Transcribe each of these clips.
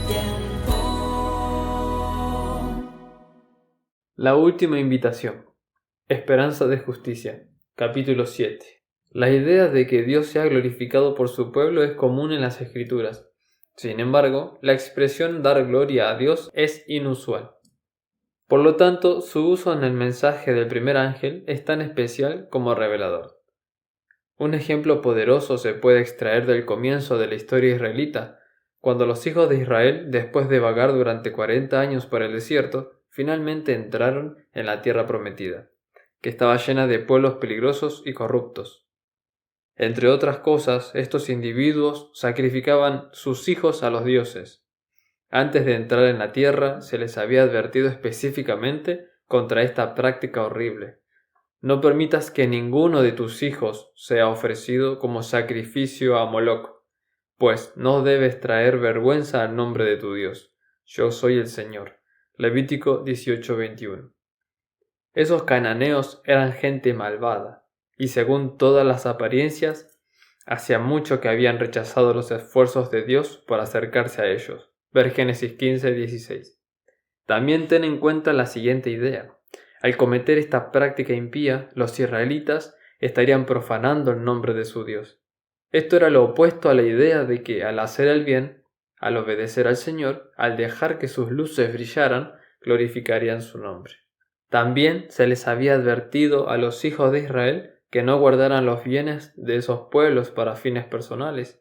tiempo. La última invitación. Esperanza de justicia. Capítulo 7. La idea de que Dios sea glorificado por su pueblo es común en las Escrituras. Sin embargo, la expresión dar gloria a Dios es inusual. Por lo tanto, su uso en el mensaje del primer ángel es tan especial como revelador. Un ejemplo poderoso se puede extraer del comienzo de la historia israelita, cuando los hijos de Israel, después de vagar durante 40 años por el desierto, finalmente entraron en la tierra prometida, que estaba llena de pueblos peligrosos y corruptos. Entre otras cosas, estos individuos sacrificaban sus hijos a los dioses. Antes de entrar en la tierra, se les había advertido específicamente contra esta práctica horrible. No permitas que ninguno de tus hijos sea ofrecido como sacrificio a Moloc, pues no debes traer vergüenza al nombre de tu Dios. Yo soy el Señor. Levítico 18:21. Esos cananeos eran gente malvada, y según todas las apariencias, hacía mucho que habían rechazado los esfuerzos de Dios por acercarse a ellos. Ver Génesis 15:16. También ten en cuenta la siguiente idea. Al cometer esta práctica impía, los israelitas estarían profanando el nombre de su Dios. Esto era lo opuesto a la idea de que al hacer el bien, al obedecer al Señor, al dejar que sus luces brillaran, glorificarían su nombre. También se les había advertido a los hijos de Israel que no guardaran los bienes de esos pueblos para fines personales.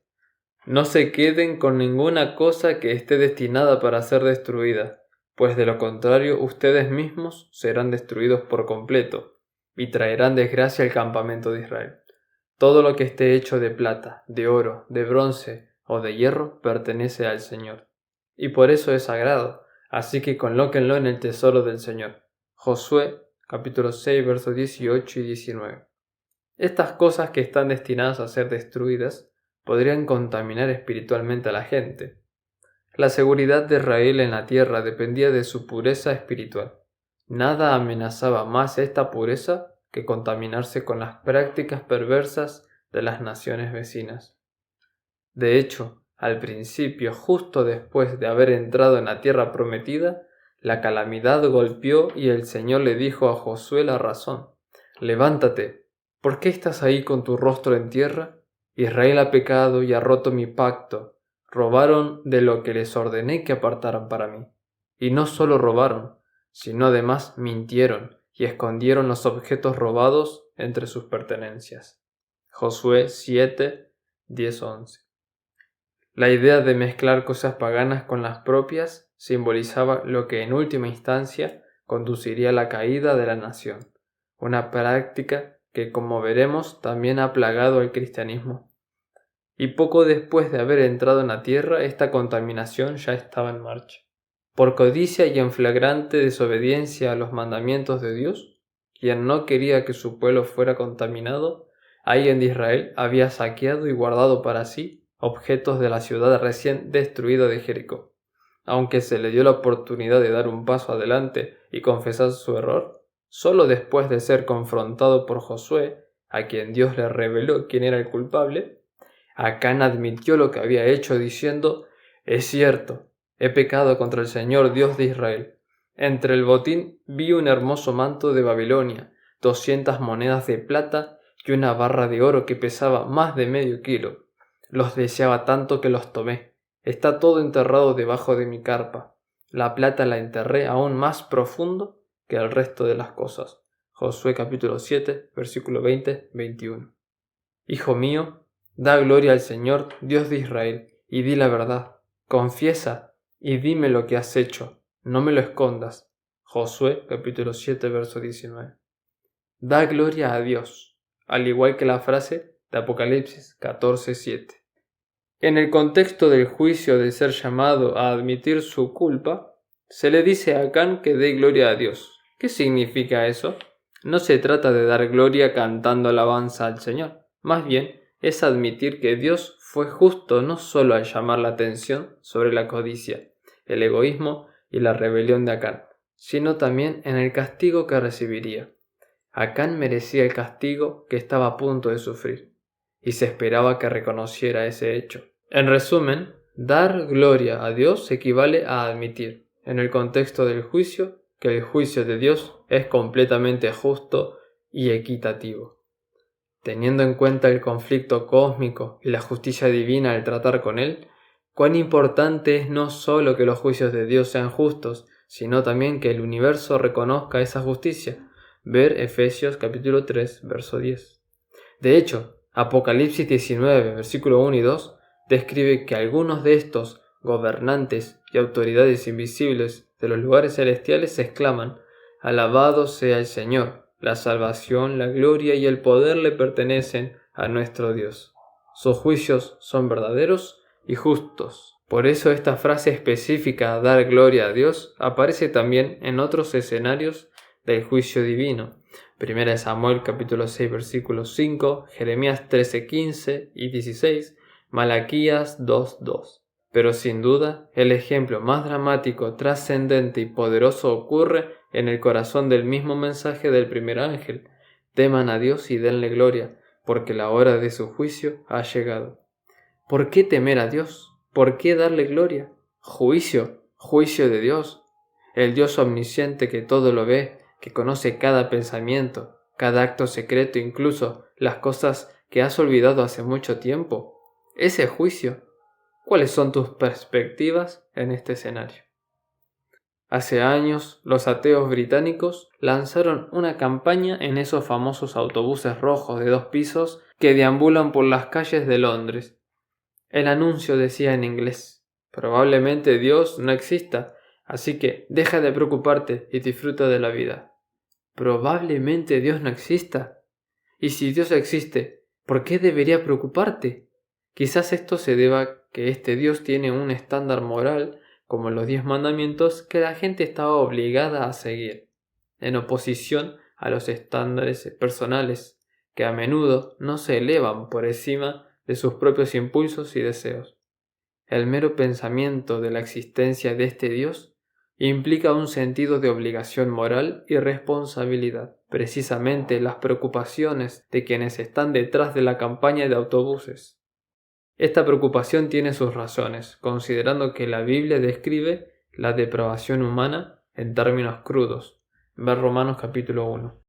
No se queden con ninguna cosa que esté destinada para ser destruida, pues de lo contrario ustedes mismos serán destruidos por completo, y traerán desgracia al campamento de Israel. Todo lo que esté hecho de plata, de oro, de bronce o de hierro pertenece al Señor, y por eso es sagrado, así que colóquenlo en el tesoro del Señor. Josué, capítulo 6, versos 18 y 19. Estas cosas que están destinadas a ser destruidas podrían contaminar espiritualmente a la gente. La seguridad de Israel en la tierra dependía de su pureza espiritual. Nada amenazaba más esta pureza que contaminarse con las prácticas perversas de las naciones vecinas. De hecho, al principio, justo después de haber entrado en la tierra prometida, la calamidad golpeó y el Señor le dijo a Josué la razón. Levántate, ¿por qué estás ahí con tu rostro en tierra? Israel ha pecado y ha roto mi pacto. Robaron de lo que les ordené que apartaran para mí. Y no solo robaron, sino además mintieron y escondieron los objetos robados entre sus pertenencias. Josué 7, 10-11. La idea de mezclar cosas paganas con las propias simbolizaba lo que en última instancia conduciría a la caída de la nación, una práctica que, como veremos, también ha plagado al cristianismo. Y poco después de haber entrado en la tierra, esta contaminación ya estaba en marcha. Por codicia y en flagrante desobediencia a los mandamientos de Dios, quien no quería que su pueblo fuera contaminado, alguien de Israel había saqueado y guardado para sí objetos de la ciudad recién destruida de Jericó. Aunque se le dio la oportunidad de dar un paso adelante y confesar su error, solo después de ser confrontado por Josué, a quien Dios le reveló quién era el culpable, Acán admitió lo que había hecho diciendo: «Es cierto, he pecado contra el Señor Dios de Israel. Entre el botín vi un hermoso manto de Babilonia, 200 monedas de plata y una barra de oro que pesaba más de medio kilo. Los deseaba tanto que los tomé. Está todo enterrado debajo de mi carpa. La plata la enterré aún más profundo que el resto de las cosas». Josué capítulo 7, versículo 20-21. Hijo mío, da gloria al Señor, Dios de Israel, y di la verdad. Confiesa y dime lo que has hecho. No me lo escondas. Josué capítulo 7, verso 19. Da gloria a Dios, al igual que la frase de Apocalipsis 14:7. En el contexto del juicio de ser llamado a admitir su culpa, se le dice a Acán que dé gloria a Dios. ¿Qué significa eso? No se trata de dar gloria cantando alabanza al Señor, más bien es admitir que Dios fue justo no solo al llamar la atención sobre la codicia, el egoísmo y la rebelión de Acán, sino también en el castigo que recibiría. Acán merecía el castigo que estaba a punto de sufrir, y se esperaba que reconociera ese hecho. En resumen, Dar gloria a Dios equivale a admitir, en el contexto del juicio, que el juicio de Dios es completamente justo y equitativo. Teniendo en cuenta el conflicto cósmico y la justicia divina al tratar con él, cuán importante es no solo que los juicios de Dios sean justos, sino también que el universo reconozca esa justicia. Ver Efesios capítulo 3, verso 10. De hecho, Apocalipsis 19, versículo 1 y 2, describe que algunos de estos gobernantes y autoridades invisibles de los lugares celestiales exclaman: «Alabado sea el Señor, la salvación, la gloria y el poder le pertenecen a nuestro Dios. Sus juicios son verdaderos y justos». Por eso esta frase específica, dar gloria a Dios, aparece también en otros escenarios del juicio divino. 1 Samuel capítulo 6 versículos 5, Jeremías 13, 15 y 16, Malaquías 2, 2. Pero sin duda, el ejemplo más dramático, trascendente y poderoso ocurre en el corazón del mismo mensaje del primer ángel: teman a Dios y denle gloria, porque la hora de su juicio ha llegado. ¿Por qué temer a Dios? ¿Por qué darle gloria? Juicio de Dios. El Dios omnisciente que todo lo ve, que conoce cada pensamiento, cada acto secreto, incluso las cosas que has olvidado hace mucho tiempo. Ese juicio. ¿Cuáles son tus perspectivas en este escenario? Hace años, los ateos británicos lanzaron una campaña en esos famosos autobuses rojos de 2 pisos que deambulan por las calles de Londres. El anuncio decía en inglés: probablemente Dios no exista, así que deja de preocuparte y disfruta de la vida. Probablemente Dios no exista. Y si Dios existe, ¿por qué debería preocuparte? Quizás esto se deba a que este Dios tiene un estándar moral, como los 10 mandamientos, que la gente estaba obligada a seguir, en oposición a los estándares personales, que a menudo no se elevan por encima de sus propios impulsos y deseos. El mero pensamiento de la existencia de este Dios implica un sentido de obligación moral y responsabilidad. Precisamente las preocupaciones de quienes están detrás de la campaña de autobuses. Esta preocupación tiene sus razones, considerando que la Biblia describe la depravación humana en términos crudos. Ver Romanos capítulo 1.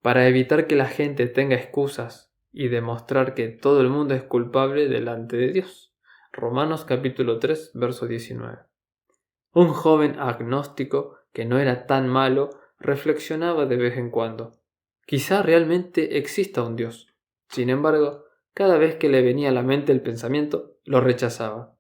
Para evitar que la gente tenga excusas y demostrar que todo el mundo es culpable delante de Dios. Romanos capítulo 3, verso 19. Un joven agnóstico, que no era tan malo, reflexionaba de vez en cuando. Quizá realmente exista un Dios. Sin embargo, cada vez que le venía a la mente el pensamiento, lo rechazaba.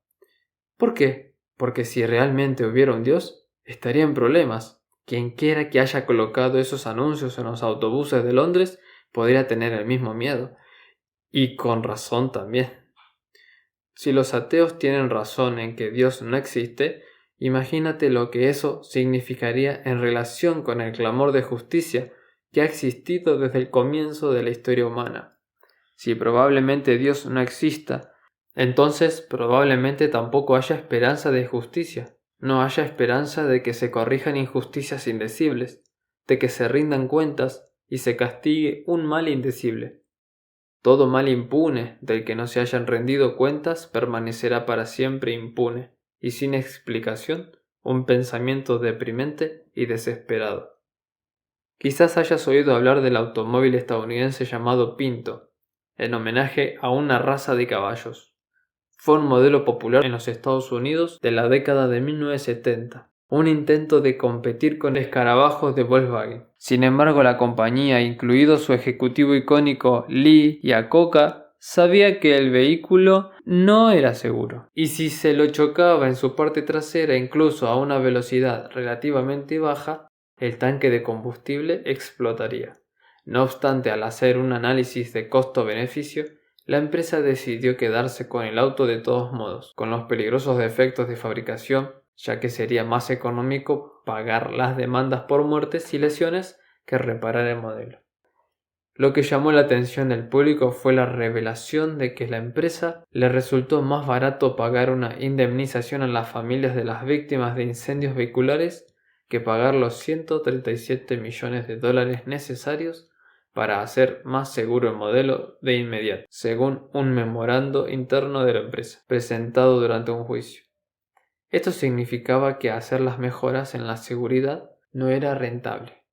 ¿Por qué? Porque si realmente hubiera un Dios, estaría en problemas. Quienquiera que haya colocado esos anuncios en los autobuses de Londres podría tener el mismo miedo. Y con razón también. Si los ateos tienen razón en que Dios no existe, imagínate lo que eso significaría en relación con el clamor de justicia que ha existido desde el comienzo de la historia humana. Si probablemente Dios no exista, entonces probablemente tampoco haya esperanza de justicia. No haya esperanza de que se corrijan injusticias indecibles, de que se rindan cuentas y se castigue un mal indecible. Todo mal impune del que no se hayan rendido cuentas permanecerá para siempre impune y sin explicación, un pensamiento deprimente y desesperado. Quizás hayas oído hablar del automóvil estadounidense llamado Pinto, en homenaje a una raza de caballos. Fue un modelo popular en los Estados Unidos de la década de 1970, un intento de competir con escarabajos de Volkswagen. Sin embargo, la compañía, incluido su ejecutivo icónico Lee Iacocca, sabía que el vehículo no era seguro, y si se lo chocaba en su parte trasera incluso a una velocidad relativamente baja, el tanque de combustible explotaría. No obstante, al hacer un análisis de costo-beneficio, la empresa decidió quedarse con el auto de todos modos, con los peligrosos defectos de fabricación, ya que sería más económico pagar las demandas por muertes y lesiones que reparar el modelo. Lo que llamó la atención del público fue la revelación de que a la empresa le resultó más barato pagar una indemnización a las familias de las víctimas de incendios vehiculares que pagar los $137 millones necesarios para hacer más seguro el modelo de inmediato, según un memorando interno de la empresa, presentado durante un juicio. Esto significaba que hacer las mejoras en la seguridad no era rentable.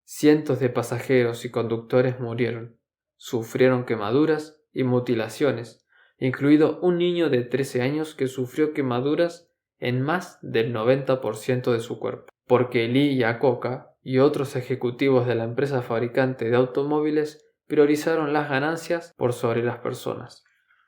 Cientos de pasajeros y conductores murieron, sufrieron quemaduras y mutilaciones, incluido un niño de 13 años que sufrió quemaduras en más del 90% de su cuerpo, porque Lee Iacocca y otros ejecutivos de la empresa fabricante de automóviles priorizaron las ganancias por sobre las personas.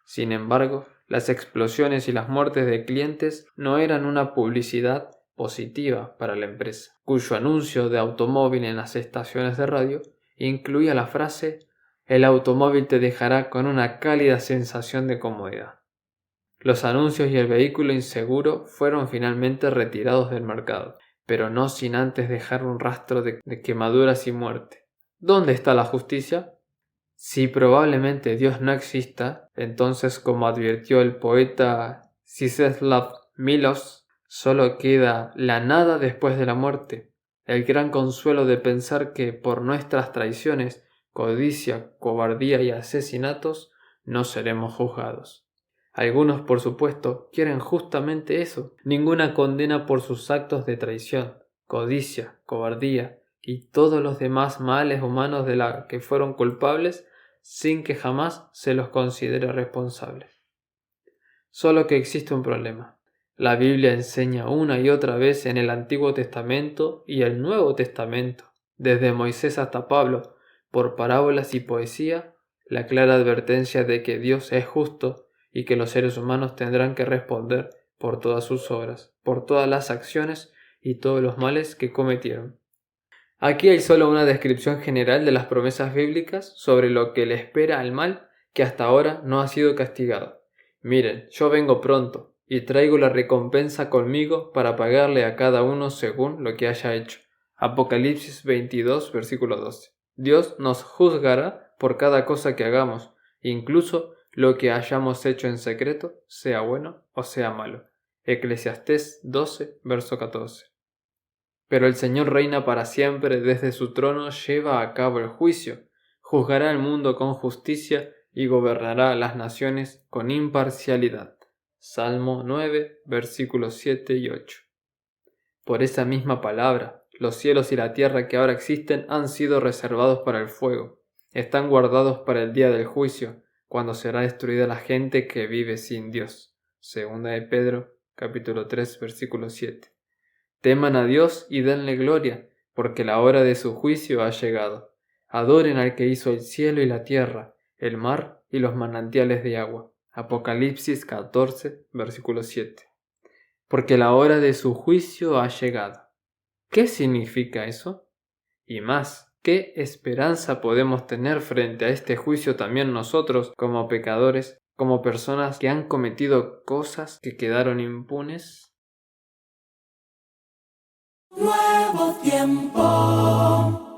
Sin embargo, las explosiones y las muertes de clientes no eran una publicidad positiva para la empresa, cuyo anuncio de automóvil en las estaciones de radio incluía la frase «El automóvil te dejará con una cálida sensación de comodidad». Los anuncios y el vehículo inseguro fueron finalmente retirados del mercado, pero no sin antes dejar un rastro de quemaduras y muerte. ¿Dónde está la justicia? Si probablemente Dios no exista, entonces, como advirtió el poeta Czesław Miłosz, solo queda la nada después de la muerte, el gran consuelo de pensar que por nuestras traiciones, codicia, cobardía y asesinatos no seremos juzgados. Algunos, por supuesto, quieren justamente eso, ninguna condena por sus actos de traición, codicia, cobardía y todos los demás males humanos de la que fueron culpables sin que jamás se los considere responsables. Solo que existe un problema. La Biblia enseña una y otra vez en el Antiguo Testamento y el Nuevo Testamento, desde Moisés hasta Pablo, por parábolas y poesía, la clara advertencia de que Dios es justo y que los seres humanos tendrán que responder por todas sus obras, por todas las acciones y todos los males que cometieron. Aquí hay solo una descripción general de las promesas bíblicas sobre lo que le espera al mal que hasta ahora no ha sido castigado. Miren, yo vengo pronto y traigo la recompensa conmigo para pagarle a cada uno según lo que haya hecho. Apocalipsis 22, versículo 12. Dios nos juzgará por cada cosa que hagamos, incluso lo que hayamos hecho en secreto, sea bueno o sea malo. Eclesiastés 12, verso 14. Pero el Señor reina para siempre, desde su trono lleva a cabo el juicio, juzgará el mundo con justicia y gobernará a las naciones con imparcialidad. Salmo 9, versículos 7 y 8. Por esa misma palabra, los cielos y la tierra que ahora existen han sido reservados para el fuego. Están guardados para el día del juicio, cuando será destruida la gente que vive sin Dios. Segunda de Pedro, capítulo 3, versículo 7. Teman a Dios y denle gloria, porque la hora de su juicio ha llegado. Adoren al que hizo el cielo y la tierra, el mar y los manantiales de agua. Apocalipsis 14, versículo 7. Porque la hora de su juicio ha llegado. ¿Qué significa eso? Y más, ¿qué esperanza podemos tener frente a este juicio también nosotros, como pecadores, como personas que han cometido cosas que quedaron impunes? Nuevo tiempo.